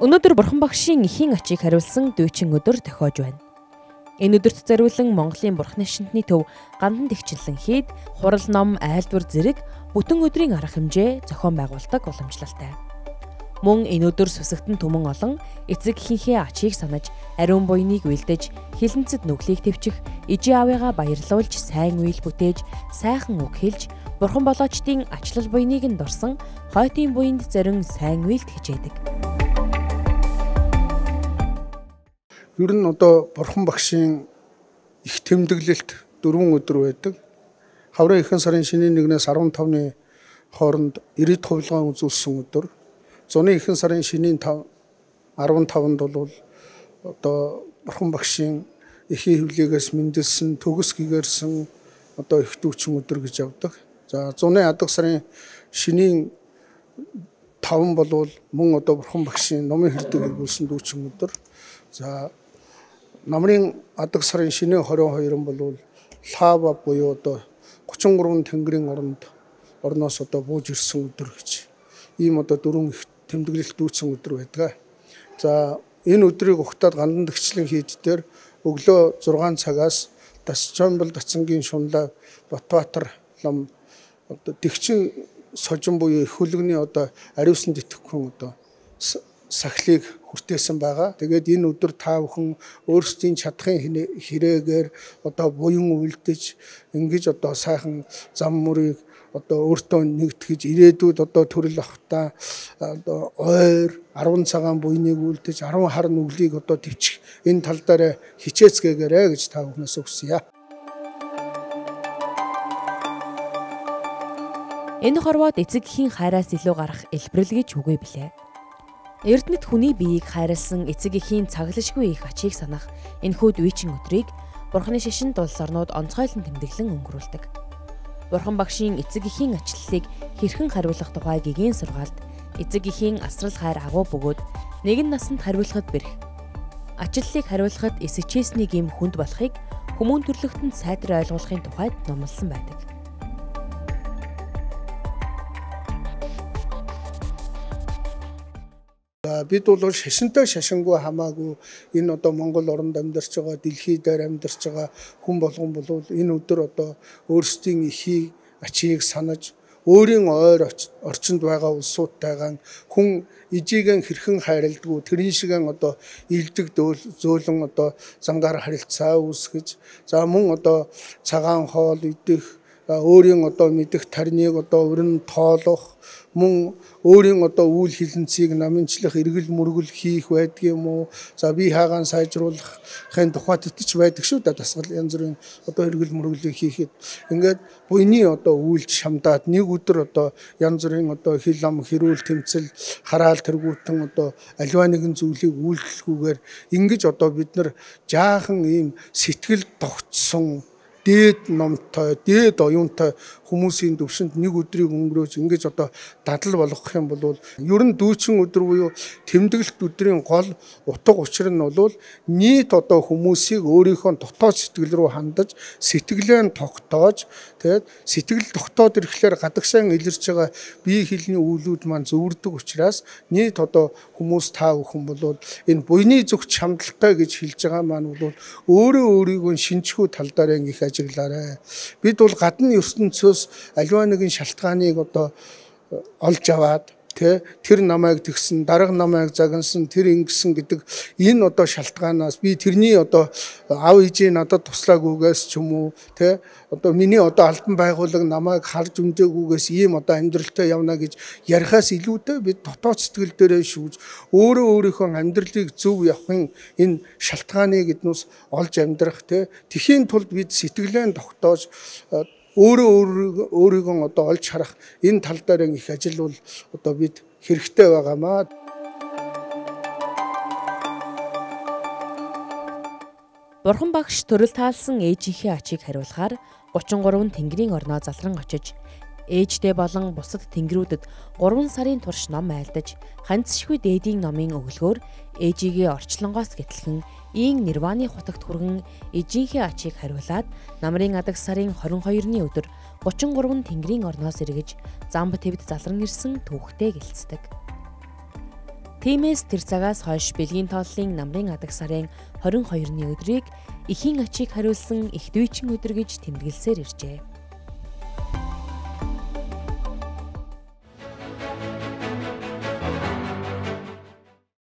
Өнөөдөр Бурхан багшийн эхийн ачийг хариулсан дүйчин өдөр тохиож байна. Энэ өдөрт зориулан Монголын Бурханы шинтний төв гандан тэгчлэн хийд хурал ном, айлдвар зэрэг бүтэн өдрийн арга хэмжээ зохион байгуулдаг уламжлалтай. Мөн энэ өдөр сүсэгтэн түмэн олон эцэг эхийнхээ ачийг санаж, ариун буйныг үлдэж, хилэнцэд нүглийг твчих, ижи аавыгаа баярлуулж, сайн үйл бүтээж, сайхан үг хэлж, Бурхан болоочдын ачлал буйныг нь дурсан хойтын буйнд зарин сайн үйлд хичээдэг. Ер нь одоо Бурхан багшийн их тэмдэглэлт 4 өдөр байдаг. Хаврын эхэн сарын шинийн 1-ээс 15-ны хооронд ирээд хувилгаан үзүүлсэн өдөр. Зуны эхэн сарын шинийн 15-нд бол одоо Бурхан багшийн эхийн хөвлөгөөс мэндэлсэн, төгс гэгэрсэн одоо их дүүчин өдөр гэж явдаг. За зуны адаг сарын шинийн 5 бол мөн одоо Бурхан багшийн номын хэрдэг эргүүлсэн дүүчин өдөр. За намрын адаг сарын шинийн 22 бол лава буюу одоо 33 тэнгэрийн орноос одоо бууж ирсэн өдөр гэж. Ийм одоо 4 их тэмдэглэлт дүүцэн өдөр байдаг. За энэ өдрийг ухтаад гандан тэгчлэн хийж дээр өглөө 6 цагаас Дасчамбал дацангийн шунлаа Батбаатар лам одоо тэгчин сожин буюу их хөлгөний одоо ариусан тэтгэхүн одоо сахлыг хүртээсэн байгаа. Тэгээд энэ өдөр та бүхэн өөрсдийн чадхын хэрэгээр одоо буян үлдэж ингэж одоо сайхан зам мөрийг одоо өөртөө нэгтгэж ирээдүйд одоо төрөл авахта одоо ойр 10 цагаан буйныг үлдэж 10 хар нүглийг одоо твчих энэ тал дээр хичээцгээгээрэй гэж та бүхнээс хүсье. Энэ хорвоод эцэг эхийн хайраас илүү гарах элбэрэл гэж үгүй билээ. Эрдэнэт хүний биеийг хайрлсан эцэг эхийн цаглашгүй их ачийг санах энэхүү дүйчин өдрийг Бурханы шишинд улс орнууд онцгойлон тэмдэглэн өнгөрүүлдэг. Бурхан багшийн эцэг эхийн ачлалыг хэрхэн хариулах тухай гэгээн сургаалт эцэг эхийн асрал хайр агуу бөгөөд нэгэн насанд хариулахад бэрх. Ачлалыг хариулахад эсэчээсний гэм хүнд болохыг хүмүүн төрлөختөнд сайтар ойлгуулахын тухайд номлосон байдаг. Бид бол шашинтай шашингүй хамаагүй энэ одоо Монгол оронд амьдарч байгаа, дэлхий дээр амьдарч байгаа хүн болгон бол энэ өдөр одоо өөрсдийн эхийг ачийг санаж өөрийн ойр орчинд байгаа улсуудтайгаа хүн ижигийн хэрхэн хайрладаг, тэрэн шигэн одоо илдэг зөөлөн одоо зангаар харилцаа үүсгэж, за мөн одоо цагаан хоол идэх, өөрийн одоо мэдих тарныг одоо өрн тоолох, мөн өөрийн одоо үйл хилэнцгийг намынчлах эргэл мөргөл хийх байдаг юм уу? За бие хаагаан сайжруулахын тухайд итгэж байдаг шүү дээ. Дасгал янз бүрийн одоо эргэл мөргөлийг хийхэд ингээд буйны одоо үйлч шамдаад нэг өдөр одоо янз бүрийн одоо хил ам хэрүүл тэмцэл хараал тэргүүтэн одоо аливаа нэгэн зүйлийг үйлдэлгүйгээр ингэж одоо бид нар жаахан ийм сэтгэл тогтсон дээд номтой, дээд оюунтай хүмүүсийн төвшөнд нэг өдрийг өнгөрөөж ингэж одоо дадал болгох юм бол ер нь дүүчин өдөр буюу тэмдэглэлт өдрийн гол утга учир нь бол нийт одоо хүмүүсийг өөрийнхөө дотоод сэтгэл рүү хандаж сэтгэлээ тогтоож тэгээд сэтгэл тогтоод ирэхлээр гадагшаан илэрч байгаа бие хэлний үйлүүд маань зөвөрдөг учраас нийт одоо хүмүүс та бүхэн бол энэ буйны зүгт шамдалтай гэж хэлж байгаа маань бол өөрөө өөрийгөө шинжихүү тал дээр их ажиглаарай. Бид бол гадны ертөнцөөс аливаа нэгэн шалтгааныг одоо олж аваад тэр намайг тэгсэн, дарга намайг загнасан, тэр ингэсэн гэдэг энэ одоо шалтгаанаас би тэрний одоо аав ээжээ надад туслаагүйгээс ч юм уу одоо миний одоо албан байгууллага намайг харж өмдөөгүйгээс ийм одоо амьдралтай явна гэж ярихаас илүүтэй бид дотоод сэтгэл дээрээ шүүж өөрөө өөрийнхөө амьдралыг зөв явахын энэ шалтгааныг эднээс олж амьдрах тэхийн тулд бид сэтгэлээ тогтоож өөрийгөө одоо олж харах энэ тал дээр их ажил бол одоо бид хэрэгтэй байгаамаа. Бурхан багш төрөл таалсан ээжийнхээ ачийг хариулахаар 33 тэнгэрийн орноо залран очиж ээжтэй болон бусад тэнгэрүүдэд 3 сарын турш ном айлдаж ханцшгүй дээдийн номын өглөөр ээжигээ орчлонгоос гэтлхэн ийн нирваны хутагт хүргэн ээжийнхээ ачийг хариулаад намрын адаг сарын 22-ны өдөр 33 тэнгэрийн орноос эргэж замб твд залран ирсэн түүхтэй гэлцдэг. Тиймээс тэр цагаас хойш Бэлгийн тооллын намрын адаг сарын 22-ны өдрийг эхийн ачийг хариулсан их дүйчин өдөр гэж тэмдэглэсээр иржээ.